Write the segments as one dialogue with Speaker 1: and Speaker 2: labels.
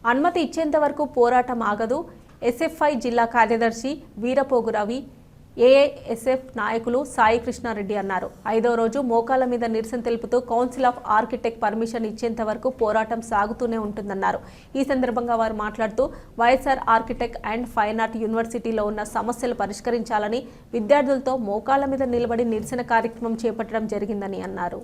Speaker 1: అనుమతి ఇచ్చేంత వరకు పోరాటం ఆగదు. ఎస్ఎఫ్ఐ జిల్లా కార్యదర్శి వీరపోగు రవి, ఏఐఎస్ఎఫ్ నాయకులు సాయి కృష్ణారెడ్డి అన్నారు. 5వ రోజు మోకాల మీద నిరసన తెలుపుతూ కౌన్సిల్ ఆఫ్ ఆర్కిటెక్ట్ పర్మిషన్ ఇచ్చేంత వరకు పోరాటం సాగుతూనే ఉంటుందన్నారు. ఈ సందర్భంగా వారు మాట్లాడుతూ YSR architect and fine art యూనివర్సిటీలో ఉన్న సమస్యలు పరిష్కరించాలని విద్యార్థులతో మోకాల మీద నిలబడి నిరసన కార్యక్రమం చేపట్టడం జరిగిందని అన్నారు.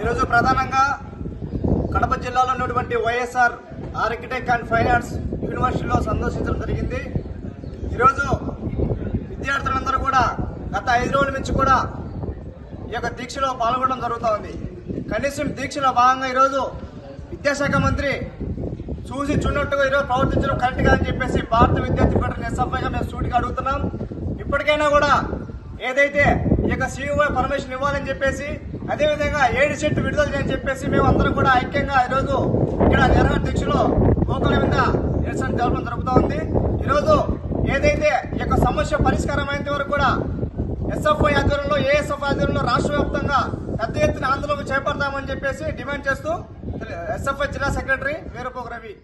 Speaker 2: ఈరోజు ప్రధానంగా కడప జిల్లాలో ఉన్నటువంటి YSR architect and fine arts యూనివర్సిటీలో సందర్శించడం జరిగింది. ఈరోజు విద్యార్థులందరూ కూడా గత 5 రోజుల నుంచి కూడా ఈ యొక్క దీక్షలో పాల్గొనడం జరుగుతూ ఉంది. కనీసం దీక్షలో భాగంగా ఈరోజు విద్యాశాఖ మంత్రి చూసి చూడట్టుగా ఈరోజు ప్రవర్తించడం కరెక్ట్ కాదని చెప్పేసి భారత విద్యార్థి ఫెడరేషన్ ఎస్ఎఫ్ఐగా మేము సూటిగా అడుగుతున్నాం. ఇప్పటికైనా కూడా ఏదైతే ఈ యొక్క సిఓఐ పర్మిషన్ ఇవ్వాలని చెప్పేసి, అదేవిధంగా 7 సెట్ విడుదల చేయని చెప్పేసి మేము అందరం కూడా ఐక్యంగా ఈరోజు ఇక్కడ జరగ దీక్షలో మోకాల మీద నిరసన జరపడం జరుగుతూ ఉంది. ఈరోజు ఏదైతే ఈ యొక్క సమస్య పరిష్కారం అయినంత వరకు కూడా ఎస్ఎఫ్ఐ ఆధ్వర్యంలో, ఏఎస్ఎఫ్ ఆధ్వర్యంలో రాష్ట్ర వ్యాప్తంగా పెద్ద ఎత్తున ఆందోళన చేపడతామని చెప్పేసి డిమాండ్ చేస్తూ ఎస్ఎఫ్ఐ జిల్లా సెక్రటరీ వీరపోగు రవి.